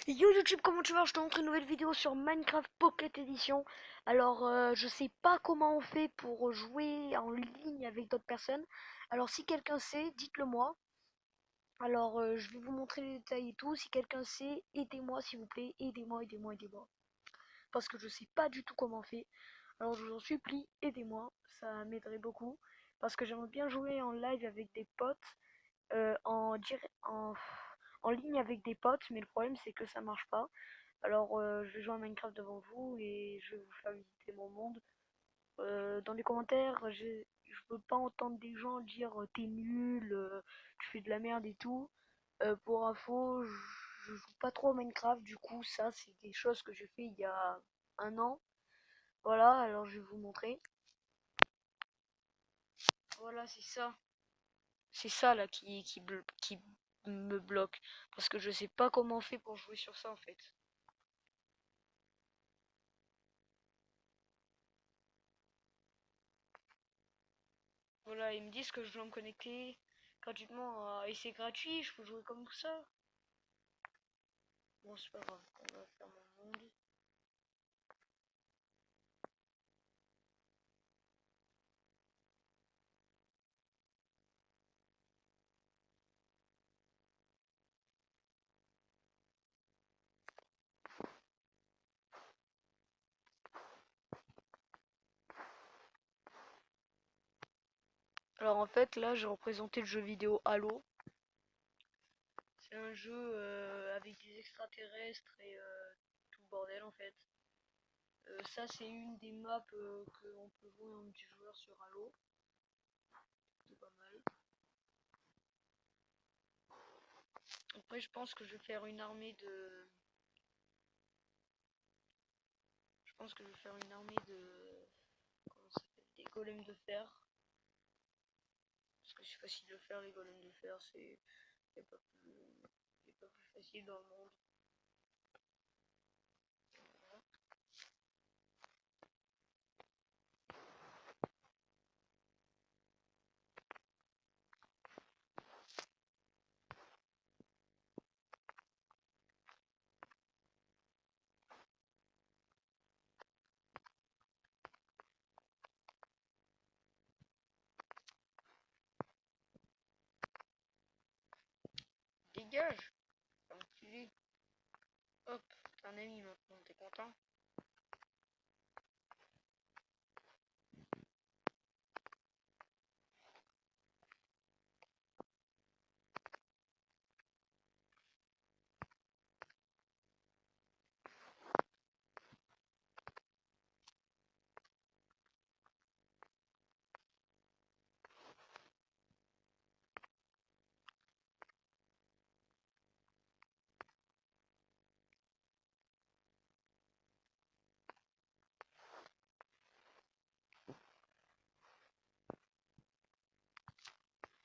Yo YouTube, comment tu vas? Je te montre une nouvelle vidéo sur Minecraft Pocket Edition. Alors, je sais pas comment on fait pour jouer en ligne avec d'autres personnes. Alors, si quelqu'un sait, dites-le moi. Alors, je vais vous montrer les détails et tout. Si quelqu'un sait, aidez-moi s'il vous plaît. Aidez-moi, aidez-moi, aidez-moi. Parce que je sais pas du tout comment on fait. Alors, je vous en supplie, aidez-moi. Ça m'aiderait beaucoup. Parce que j'aimerais bien jouer en live avec des potes. En ligne avec des potes. Mais le problème, c'est que ça marche pas. Alors, je vais jouer à Minecraft devant vous et je vais vous faire visiter mon monde. Dans les commentaires, je veux pas entendre des gens dire t'es nul, tu fais de la merde et tout. Pour info, je joue pas trop à Minecraft, du coup, ça, c'est des choses que j'ai fait il y a un an. Voilà, alors je vais vous montrer. Voilà, c'est ça. C'est ça là qui me bloque. Parce que je sais pas comment on fait pour jouer sur ça en fait. Voilà, ils me disent que je dois me connecter gratuitement et c'est gratuit, je peux jouer comme ça. Bon, c'est pas grave, on va faire mon monde. Alors en fait, là, j'ai représenté le jeu vidéo Halo. C'est un jeu avec des extraterrestres et tout le bordel en fait. Ça, c'est une des maps qu'on peut jouer en multijoueur sur Halo. C'est pas mal. Après, je pense que je vais faire une armée de. Je pense que je vais faire une armée de. Comment ça s'appelle? Des golems de fer. Parce que c'est facile de faire les golems de fer, c'est. Y a pas plus, y a pas plus facile dans le monde. Voilà. Dégage! Enculé. Hop, t'es un ami maintenant, t'es content?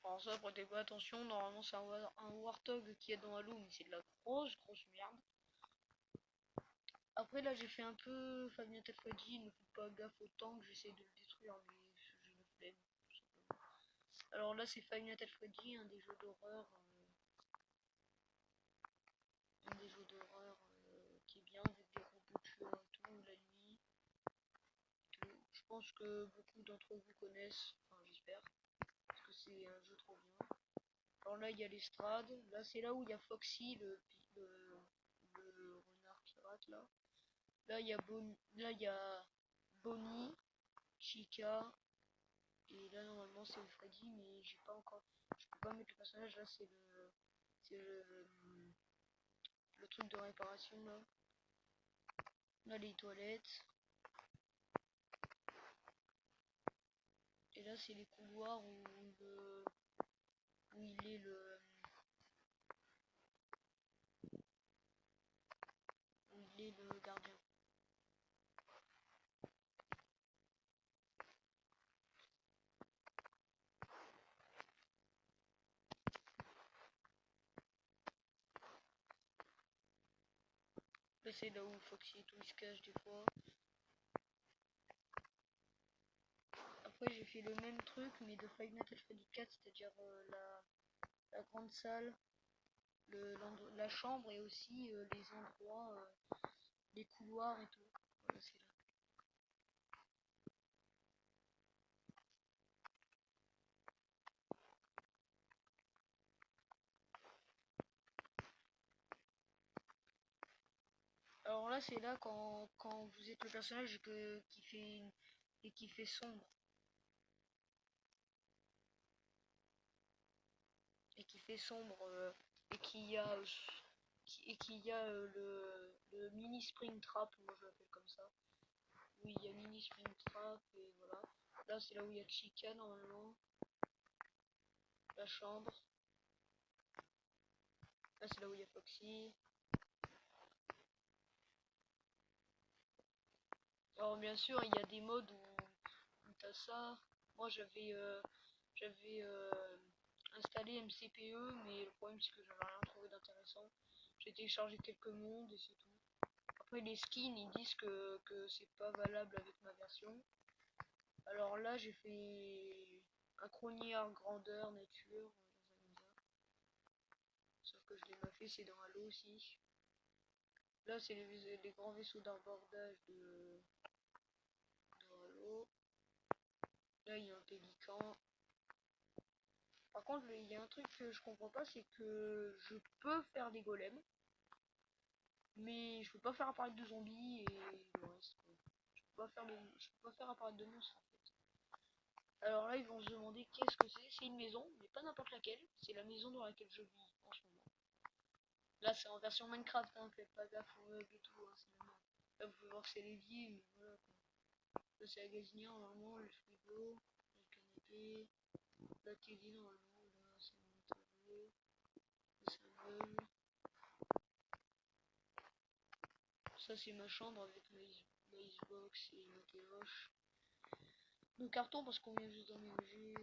Alors ça, prêtez pas attention, normalement c'est un Warthog qui est dans Halo, mais c'est de la grosse merde. Après là j'ai fait un peu Five Nights at Freddy, ne faites pas gaffe au tank, j'essaie de le détruire mais j'ai une flemme tout simplement. Alors là c'est Five Nights at Freddy, un des jeux d'horreur qui est bien avec des robots tueurs et tout, la nuit, tout. Je pense que beaucoup d'entre vous connaissent, enfin j'espère, parce que c'est un jeu trop bien. Alors là il y a l'estrade, là c'est là où il y a Foxy, le renard pirate là. Là il y a Bonnie, Chica, et là normalement c'est le Freddy, mais j'ai pas encore. Je peux pas mettre le personnage là, c'est le truc de réparation là. Là les toilettes. Et là c'est les couloirs où il est le gardien. Là c'est là où Foxy et tout il se cache des fois. Après j'ai fait le même truc mais de Five Nights at Freddy 4, c'est-à-dire la grande salle la chambre et aussi les endroits, les couloirs et tout. Voilà, c'est là. Alors là, c'est là quand vous êtes le personnage qui fait sombre et qui fait sombre et qui y a le mini spring trap, moi je l'appelle comme ça. Oui, il y a mini spring trap et voilà. Là, c'est là où il y a Chica normalement. La chambre. Là, c'est là où il y a Foxy. Alors bien sûr, il y a des modes où t'as ça. Moi, j'avais installé MCPE, mais le problème c'est que j'avais rien trouvé d'intéressant. J'ai téléchargé quelques mondes et c'est tout. Après les skins, ils disent que c'est pas valable avec ma version. Alors là, j'ai fait un cronière grandeur nature dans un ninja. Sauf que je l'ai pas fait, c'est dans Halo aussi. Là, c'est les grands vaisseaux d'abordage de Halo. Là, il y a un pélican. Par contre, il y a un truc que je comprends pas, c'est que je peux faire des golems, mais je peux pas faire apparaître de zombies et le reste, quoi. Je peux pas faire apparaître de monstres en fait. Alors là, ils vont se demander qu'est-ce que c'est. C'est une maison, mais pas n'importe laquelle. C'est la maison dans laquelle je vis en ce moment. Là, c'est en version Minecraft, hein, faites pas gaffe aux meubles et tout, hein, c'est la merde. Là, vous pouvez voir que c'est l'évier, mais voilà quoi. Là, c'est la gazinière, normalement, le frigo, le canapé, la télé, normalement, là, c'est mon tableau, c'est un meuble. Ça, c'est ma chambre avec ma Xbox et ma téloche. Nos cartons, parce qu'on vient juste d'emménager.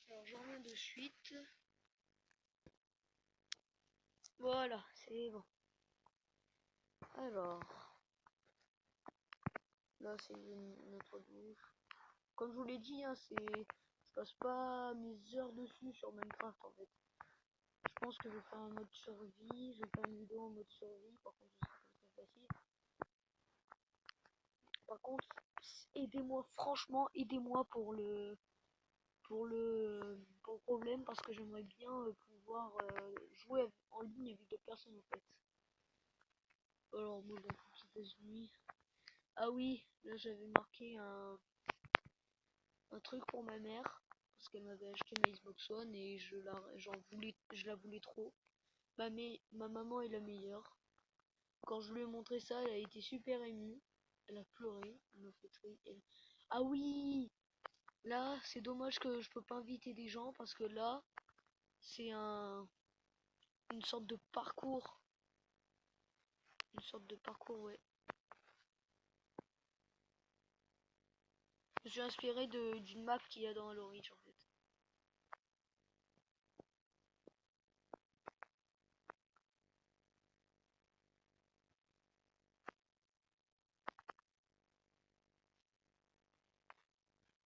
Alors, j'en reviens de suite. Voilà, c'est bon. Alors, là, c'est notre douche. Comme je vous l'ai dit, hein, je passe pas mes heures dessus sur Minecraft en fait. Je pense que je vais faire un mode survie, je vais faire une vidéo en mode survie, par contre ce sera pas très facile. Par contre, aidez-moi, franchement, aidez-moi pour le problème parce que j'aimerais bien pouvoir jouer en ligne avec d'autres personnes en fait. Alors moi j'en fous qu'il fasse nuit. Ah oui, là j'avais marqué un truc pour ma mère parce qu'elle m'avait acheté ma Xbox One et je la voulais trop. Ma maman est la meilleure. Quand je lui ai montré ça, elle a été super émue. Elle a pleuré, elle m'a fait très... Ah oui, là c'est dommage que je peux pas inviter des gens parce que là c'est une sorte de parcours. Une sorte de parcours, ouais. Je suis inspiré d'une map qu'il y a dans Halo Reach en fait.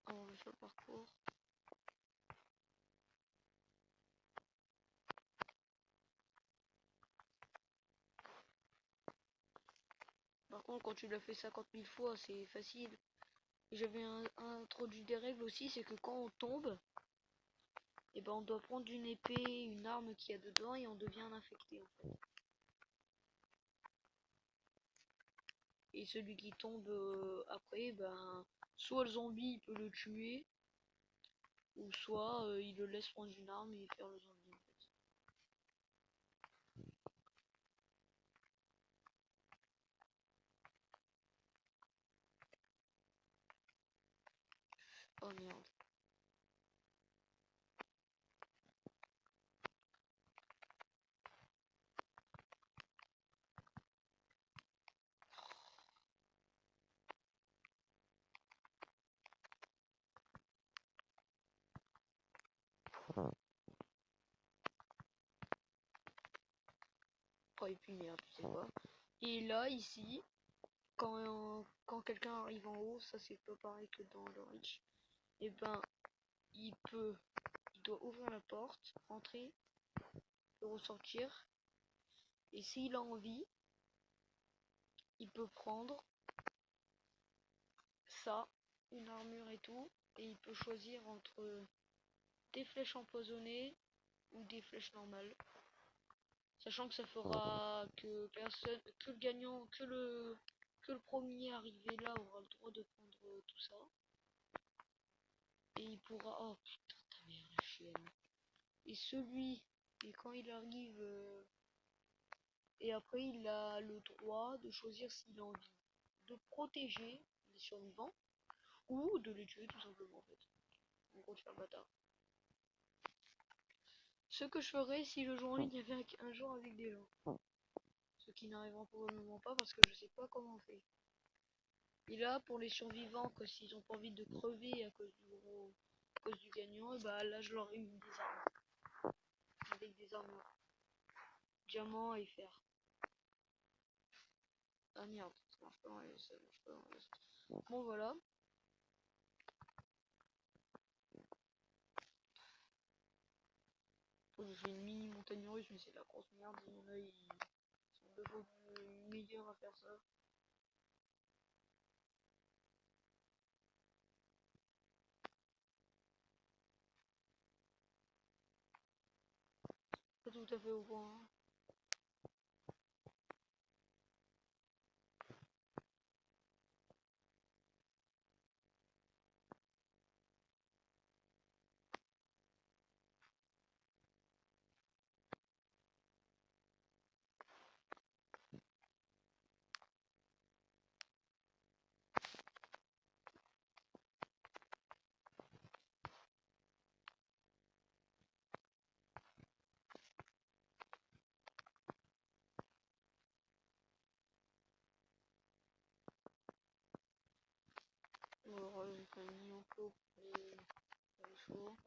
On va faire le parcours. Par contre, quand tu l'as fait 50 000 fois, c'est facile. Et j'avais introduit des règles aussi, c'est que quand on tombe, et ben on doit prendre une épée, une arme qu'il y a dedans et on devient un infecté en fait. Et celui qui tombe après, ben soit le zombie peut le tuer, ou soit il le laisse prendre une arme et faire le zombie en fait. Oh merde. Oh et puis merde, tu sais quoi. Et là, ici, quand quelqu'un arrive en haut, ça c'est pas pareil que dans le Reach, et ben il peut doit ouvrir la porte, rentrer, et ressortir. Et s'il a envie, il peut prendre ça, une armure et tout, et il peut choisir entre des flèches empoisonnées ou des flèches normales. Sachant que ça fera que personne, que le gagnant, que le premier arrivé là aura le droit de prendre tout ça. Et il pourra... Oh putain, ta mère, la chienne. Et celui, et quand il arrive... et après, il a le droit de choisir s'il a envie de protéger les survivants ou de les tuer tout simplement en fait. En gros, de faire le bâtard. Ce que je ferais si je joue en ligne avec un jour avec des gens. Ce qui n'arrivera probablement pas parce que je sais pas comment on fait. Et là, pour les survivants, que s'ils ont pas envie de crever à cause du gros, à cause du gagnant, et bah là je leur ai mis des armes. Avec des armures. Diamant et fer. Ah merde, ça marche pas, ouais, ça marche pas. Ouais. Bon voilà. J'ai fait une mini montagne russe, mais c'est de la grosse merde. Il y en a, ils sont deux fois meilleurs à faire ça. Pas tout à fait au point. Hein. Alors, j'ai fait un mini enclos pour les chevaux.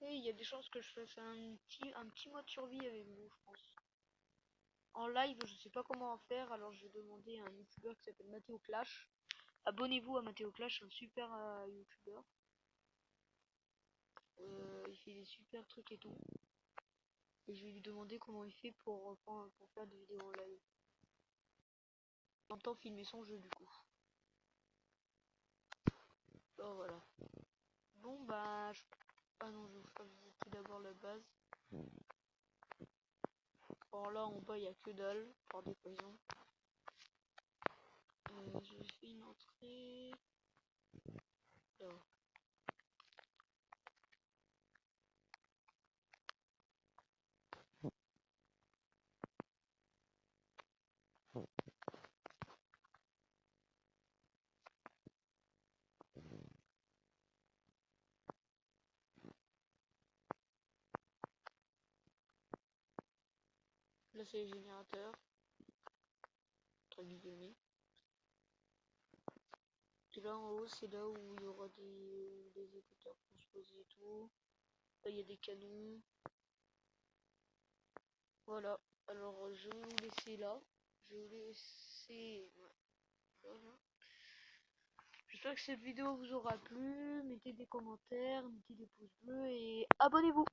Et il y a des chances que je fasse un petit mode survie avec vous, je pense. En live, je sais pas comment en faire, alors je vais demander à un youtubeur qui s'appelle Mathéo Clash. Abonnez-vous à Mathéo Clash, un super youtubeur. Il fait des super trucs et tout. Et je vais lui demander comment il fait pour faire des vidéos en live. En même temps, filmer son jeu du coup. Oh voilà. Bon bah... Ah non, je vais vous faire visiter d'abord la base. Alors là, en bas, il n'y a que dalle, par des poisons. Je fais une entrée... Là. Là, c'est les générateurs. Entre guillemets. Et là, en haut, c'est là où il y aura des écouteurs pour se poser et tout. Là, il y a des canons. Voilà. Alors, je vais vous laisser là. Je vais vous laisser... Ouais. Voilà. J'espère que cette vidéo vous aura plu. Mettez des commentaires, mettez des pouces bleus et abonnez-vous.